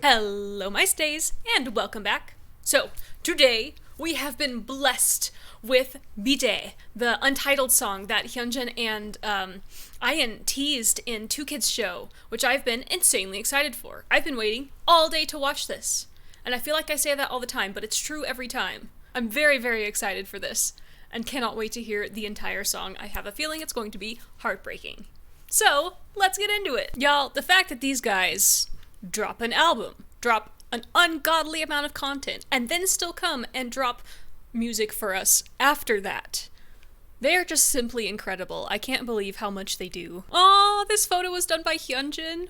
Hello, my stays, and welcome back. So, today we have been blessed with Bide, the untitled song that Hyunjin and Ian teased in Two Kids Show, which I've been insanely excited for. I've been waiting all day to watch this, and I feel like I say that all the time, but it's true every time. I'm very, very excited for this, and cannot wait to hear the entire song. I have a feeling it's going to be heartbreaking. So, let's get into it. Y'all, the fact that these guys drop an album, drop an ungodly amount of content, and then still come and drop music for us after that. They are just simply incredible. I can't believe how much they do. Aw, this photo was done by Hyunjin.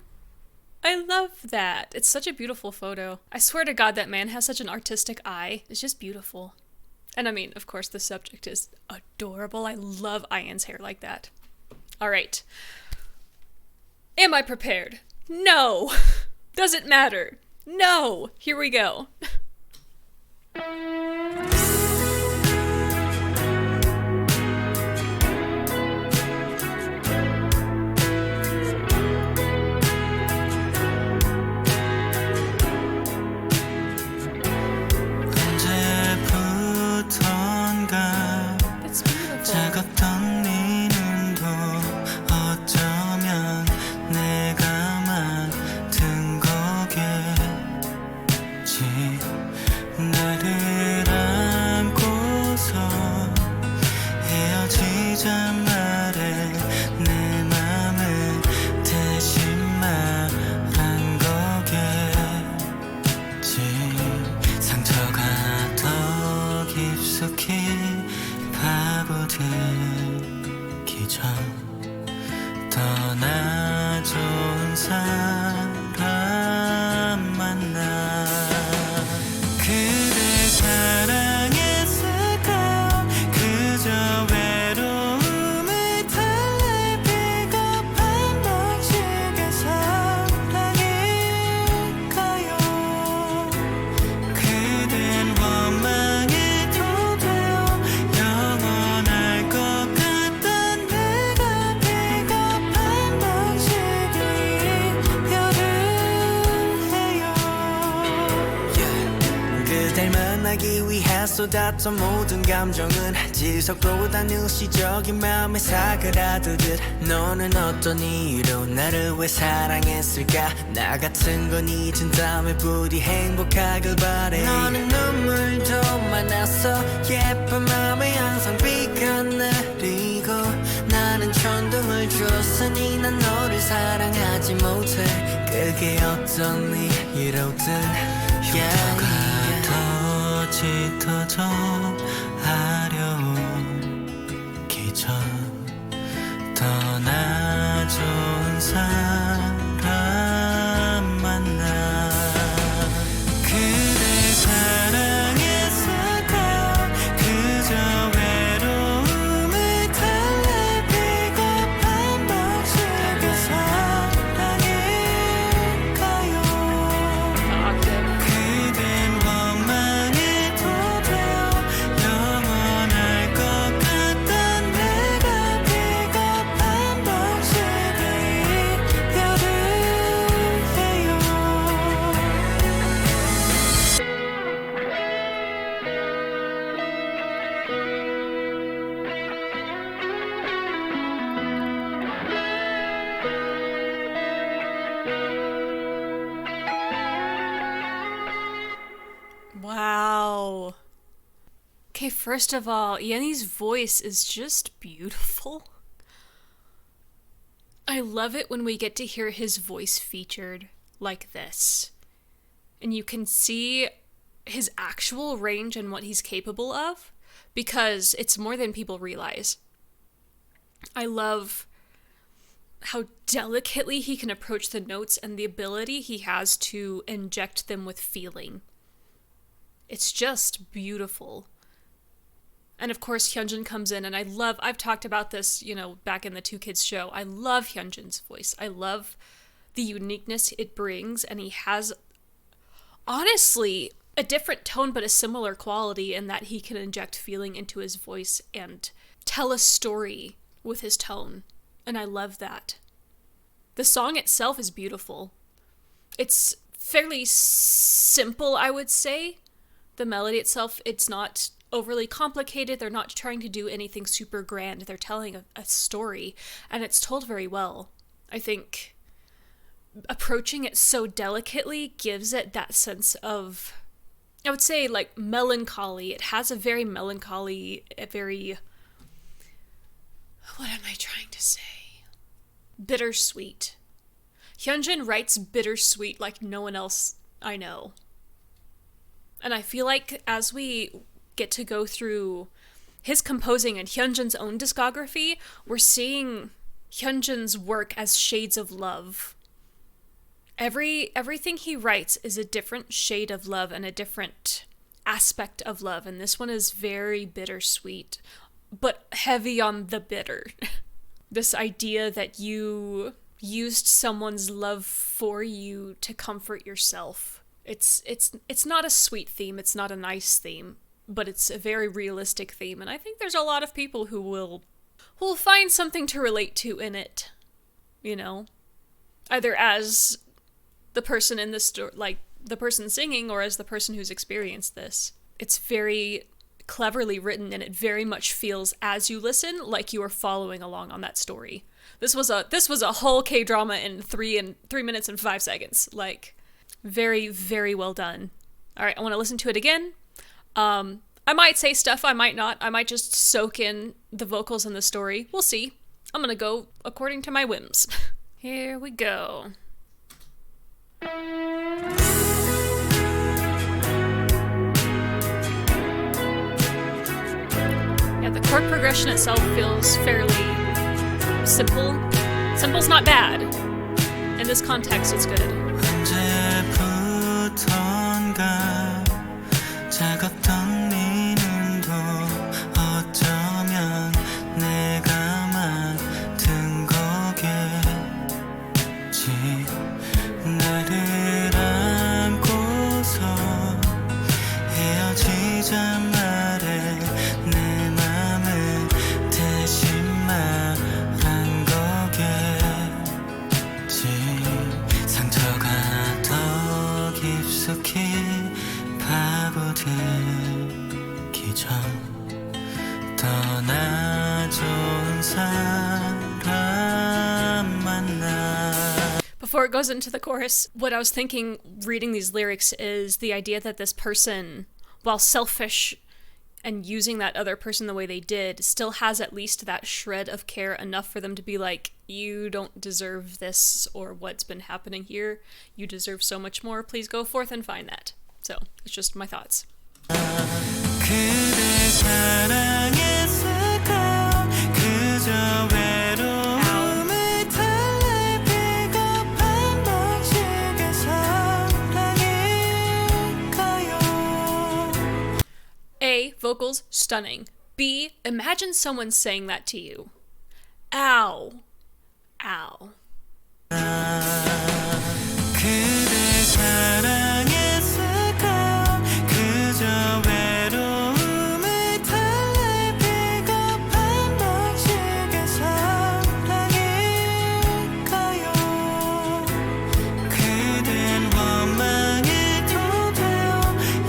I love that. It's such a beautiful photo. I swear to God, that man has such an artistic eye. It's just beautiful. And I mean, of course, the subject is adorable. I love Ian's hair like that. All right. Am I prepared? No. Does it matter? No. Here we go. 쏟았던 모든 감정은 지속보다 일시적인 마음에 사그라들듯 너는 어떤 이유로 나를 왜 사랑했을까 나 같은 건 잊은 다음에 부디 행복하길 바래 너는 눈물도 많았어 예쁜 맘에 항상 비가 내리고 나는 천둥을 줬으니 난 너를 사랑하지 못해 그게 어떤 이유로든 짙어져 아려오기 전 떠나 좋은 사람 만나 그댈 사랑했을까 그저 외로움을 달랠 비겁한 방식의 사랑일까요 그댄 원망 Wow. Okay, first of all, Yenny's voice is just beautiful. I love it when we get to hear his voice featured like this. And you can see his actual range and what he's capable of, because it's more than people realize. I love how delicately he can approach the notes and the ability he has to inject them with feeling. It's just beautiful. And of course, Hyunjin comes in, and I've talked about this, back in the Two Kids Show. I love Hyunjin's voice. I love the uniqueness it brings, and he has, honestly, a different tone, but a similar quality in that he can inject feeling into his voice and tell a story with his tone. And I love that. The song itself is beautiful. It's fairly simple, I would say. The melody itself, it's not overly complicated. They're not trying to do anything super grand. They're telling a story, and it's told very well. I think approaching it so delicately gives it that sense of, I would say, like, melancholy. It has a very melancholy, a very, what am I trying to say? Bittersweet. Hyunjin writes bittersweet like no one else I know. And I feel like as we get to go through his composing and Hyunjin's own discography, we're seeing Hyunjin's work as shades of love. Everything he writes is a different shade of love and a different aspect of love, and this one is very bittersweet, but heavy on the bitter. This idea that you used someone's love for you to comfort yourself. It's not a sweet theme, it's not a nice theme, but it's a very realistic theme, and I think there's a lot of people who will find something to relate to in it, you know, either as the person in the story, like the person singing, or as the person who's experienced this. It's very cleverly written, and it very much feels, as you listen, like you are following along on that story. This was a whole K-drama in 3 minutes and 5 seconds. Like, very, very well done. All right, I want to listen to it again. I might say stuff, I might not. I might just soak in the vocals and the story. We'll see. I'm gonna go according to my whims. Here we go. Yeah, the chord progression itself feels fairly simple. Simple's not bad. In this context, it's good. 언제부턴가 작았던 네 눈도 어쩌면 내가 만든 거겠지. 나를 안고서 헤어지자 말해 내 맘을 대신 말한 거겠지. 상처가 더 깊숙이 파고들기 전 떠나 좋은 사람 만나. Before it goes into the chorus, what I was thinking reading these lyrics is the idea that this person, while selfish and using that other person the way they did, still has at least that shred of care enough for them to be like, you don't deserve this or what's been happening here. You deserve so much more. Please go forth and find that. So, it's just my thoughts. 그대 사랑했을까 그저 외로움을 달랠 비겁한 방식의 사랑일까요. A, vocals, stunning. B, imagine someone saying that to you. Ow. Ow. 그대 사랑했을까 그저 외로움을 달랠 비겁한 방식의 사랑일까요. 그댄 원망해도 돼요.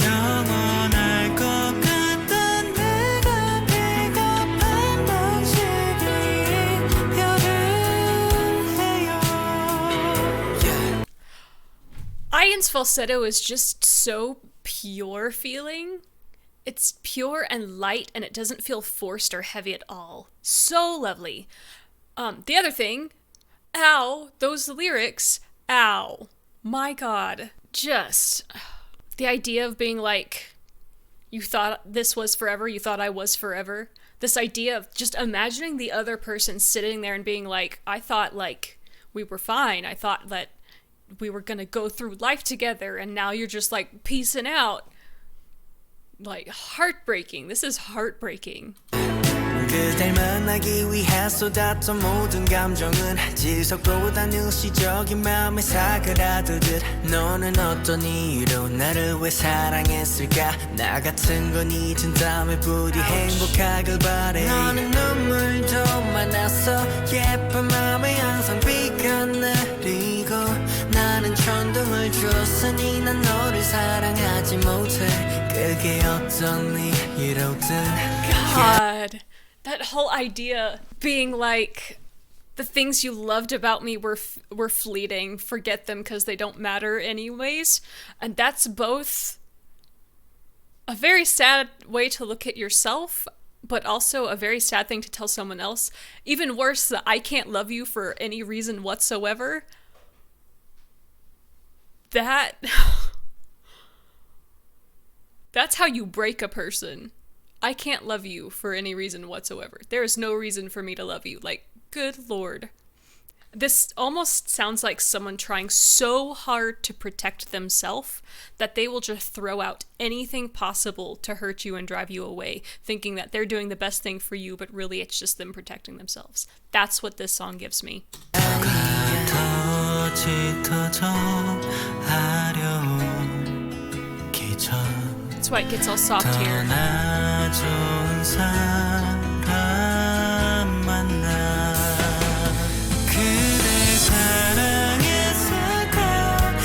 영원할 것 같던 내가 비겁한 방식의 이별을 해요. Ian's falsetto is just so pure feeling. It's pure and light, and it doesn't feel forced or heavy at all. So lovely. The other thing, ow, those lyrics, ow. My God. Just the idea of being like, you thought this was forever, you thought I was forever. This idea of just imagining the other person sitting there and being like, I thought like we were fine. I thought that we were gonna go through life together, and now you're just like peacing out. Like, heartbreaking. This is heartbreaking. 그댈 만나기 위해 쏟았던 모든 감정은 지속보다 일시적인 마음에 사그라들듯 너는 어떤 이유로 나를 왜 사랑했을까 나 같은 건 잊은 다음에 부디 행복하길 바래 너는 눈물도 많았어 예쁜 맘에 항상 비가 내리고 나는 많은 천둥을 줬으니 난 너를 사랑하지 못해 그게 어떤 이유로든 God, that whole idea being like the things you loved about me were fleeting, forget them because they don't matter anyways, and that's both a very sad way to look at yourself, but also a very sad thing to tell someone else. Even worse, that I can't love you for any reason whatsoever. That's how you break a person. I can't love you for any reason whatsoever. There is no reason for me to love you. Like, good lord. This almost sounds like someone trying so hard to protect themselves that they will just throw out anything possible to hurt you and drive you away, thinking that they're doing the best thing for you, but really it's just them protecting themselves. That's what this song gives me. That's why it gets all soft here.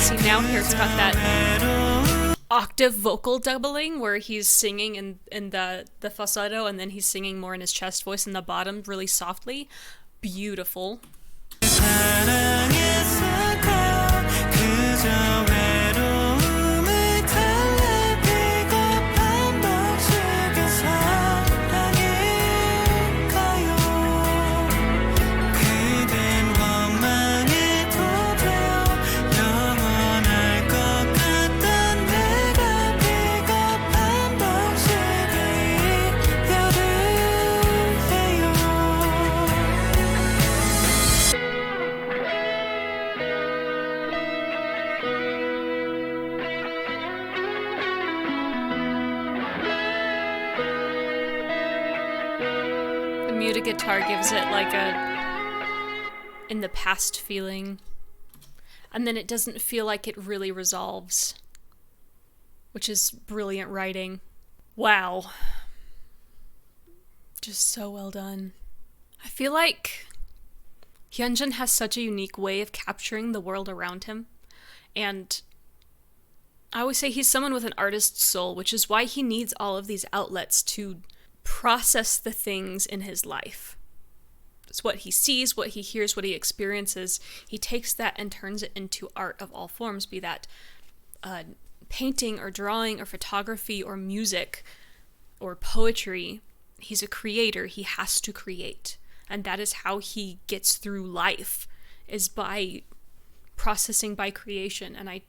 See, now here it's got that octave vocal doubling where he's singing in the falsetto and then he's singing more in his chest voice in the bottom really softly. Beautiful. Muted guitar gives it like a in the past feeling, and then it doesn't feel like it really resolves, which is brilliant writing. Wow, just so well done. I feel like Hyunjin has such a unique way of capturing the world around him, and I always say he's someone with an artist's soul, which is why he needs all of these outlets to process the things in his life. It's what he sees, what he hears, what he experiences. He takes that and turns it into art of all forms, be that painting or drawing or photography or music or poetry. He's a creator. He has to create. And that is how he gets through life, is by processing, by creation. And I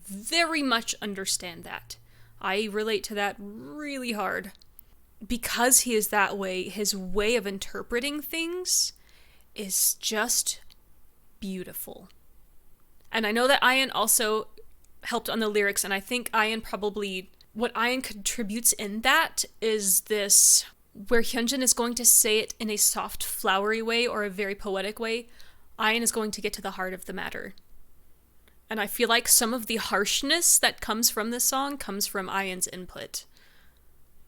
very much understand that. I relate to that really hard. Because he is that way, his way of interpreting things is just beautiful. And I know that Ian also helped on the lyrics, and I think Ian probably, what Ian contributes in that is this, where Hyunjin is going to say it in a soft, flowery way or a very poetic way, Ian is going to get to the heart of the matter. And I feel like some of the harshness that comes from this song comes from Ian's input.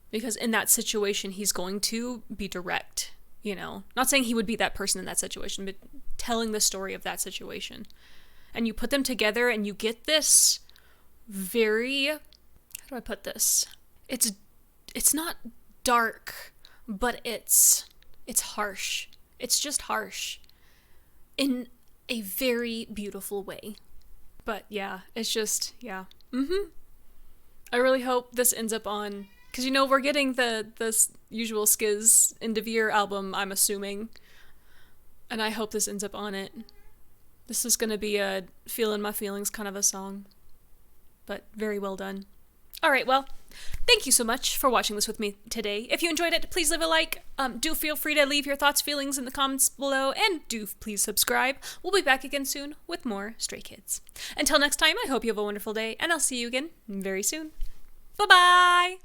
Because in that situation, he's going to be direct, you know. Not saying he would be that person in that situation, but telling the story of that situation. And you put them together and you get this very, how do I put this? It's not dark, but it's harsh. It's just harsh in a very beautiful way. But yeah, it's just, yeah. I really hope this ends up on, because, you know, we're getting the usual SKZ End of Year album, I'm assuming. And I hope this ends up on it. This is going to be a feeling my feelings kind of a song. But very well done. Alright, well, thank you so much for watching this with me today. If you enjoyed it, please leave a like. Do feel free to leave your thoughts, feelings in the comments below. And do please subscribe. We'll be back again soon with more Stray Kids. Until next time, I hope you have a wonderful day. And I'll see you again very soon. Bye-bye!